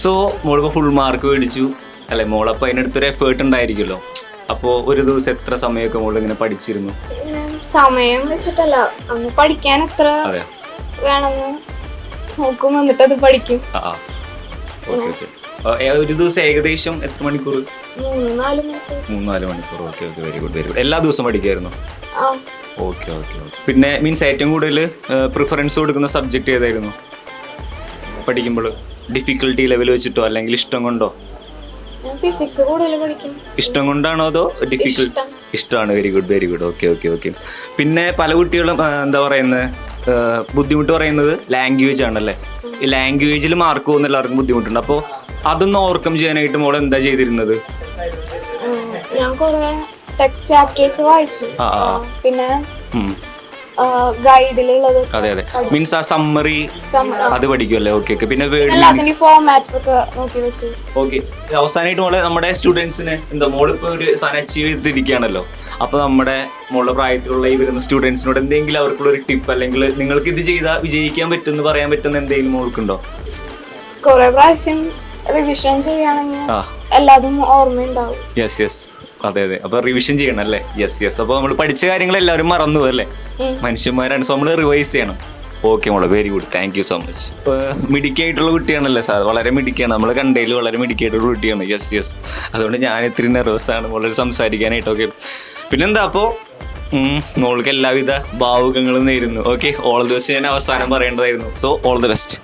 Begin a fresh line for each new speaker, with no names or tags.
So മോളിപ്പോൾ full mark മേടിച്ചു അല്ലെ? മോളപ്പോൾ അതിനടുത്തൊരു effort ഉണ്ടായിരിക്കുമല്ലോ. അപ്പോൾ ഒരു ദിവസം എത്ര സമയമൊക്കെ മോൾ ഇങ്ങനെ പഠിച്ചിരുന്നു?
സമയം വെച്ചിട്ടല്ല, അന്ന് പഠിക്കാൻ എത്ര വേണമെന്ന് നോക്കും, എന്നിട്ട് അത് പഠിക്കും.
ഒരു ദിവസം ഏകദേശം എത്ര മണിക്കൂർ?
3-4
മണിക്കൂർ. Okay okay, very good very good. എല്ലാ ദിവസവും പഠിക്കായിരുന്നു? Okay okay okay. പിന്നെ മീൻസ് ഏറ്റവും കൂടുതൽ പ്രിഫറൻസ് കൊടുക്കുന്ന സബ്ജക്റ്റ് ഏതായിരുന്നു പഠിക്കുമ്പോൾ? ഡിഫിക്കൽട്ടി ലെവൽ വെച്ചിട്ടോ അല്ലെങ്കിൽ ഇഷ്ടം കൊണ്ടോ?
ഫിസിക്സ് കൂടുതൽ പഠിക്കും.
ഇഷ്ടം കൊണ്ടാണോ അതോ ഡിഫിക്കൽട്ട്? ഇഷ്ടമാണ്. Very good very good. Okay okay okay. പിന്നെ പല കുട്ടികളും എന്താ പറയുന്നത്, ബുദ്ധിമുട്ട് പറയുന്നത് ലാംഗ്വേജ് ആണല്ലേ. ഈ ലാംഗ്വേജിൽ മാർക്ക് പോകുന്ന എല്ലാവർക്കും ബുദ്ധിമുട്ടുണ്ട്. അപ്പോൾ അതൊന്ന് ഓവർകം ചെയ്യാനായിട്ട് മോൾ എന്താ ചെയ്തിരുന്നത്?
ഞാൻ കുറെ ടെക്സ്റ്റ് ചാപ്റ്റേഴ്സ് വായിച്ചു. പിന്നെ ഗൈഡിലുള്ളത്.
അതെ അതെ, മീൻസ് ആ സമ്മറി അത് പഠിക്കുമല്ലേ. Okay okay. പിന്നെ
ഫോർമാറ്റ്സ് ഒക്കെ നോക്കി വെച്ച്.
ഓക്കെ. അവസാനമായിട്ട് മോളെ നമ്മുടെ സ്റ്റുഡൻസിന് എന്താ, മോളിപ്പോൾ ഒരു സാധനം അച്ചീവ് ചെയ്തിരിക്കുകയാണല്ലോ, അപ്പോൾ നമ്മുടെ മോളുടെ പ്രായത്തിലുള്ള ഈ വരുന്ന സ്റ്റുഡൻസിനോട് എന്തെങ്കിലും അവർക്കുള്ള ഒരു ടിപ്പ്, അല്ലെങ്കിൽ നിങ്ങൾക്ക് ഇത് ചെയ്താൽ വിജയിക്കാൻ പറ്റുമെന്ന് പറയാൻ പറ്റുന്ന എന്തെങ്കിലും മോൾക്കുണ്ടോ?
കുറെ പ്രാവശ്യം റിവിഷൻ ചെയ്യുകയാണെങ്കിൽ എല്ലാതും ഓർമ്മയുണ്ടാവും.
യെസ് യെസ്, അതെ അതെ. അപ്പൊ റിവിഷൻ ചെയ്യണം അല്ലേ? Yes yes. അപ്പൊ നമ്മൾ പഠിച്ച കാര്യങ്ങൾ എല്ലാവരും മറന്നു അല്ലേ? മനുഷ്യന്മാരാണ്, സോ നമ്മൾ റിവൈസ് ചെയ്യണം. ഓക്കെ മോളെ, very good, thank you so much. മിടുക്കിയായിട്ടുള്ള കുട്ടിയാണല്ലേ സാർ? വളരെ മിടുക്കിയാണ്, നമ്മൾ കണ്ടതിൽ വളരെ മിടുക്കിയായിട്ടുള്ള കുട്ടിയാണ്. Yes yes. അതുകൊണ്ട് ഞാൻ ഇത്തിരി നെർവസാണ് വളരെ സംസാരിക്കാനായിട്ട്. ഓക്കെ. പിന്നെന്താ, അപ്പോൾ മോൾക്ക് എല്ലാവിധ ഭാവുകങ്ങളും നേരുന്നു. Okay, all the best. ഞാൻ അവസാനം പറയേണ്ടതായിരുന്നു. So all the best.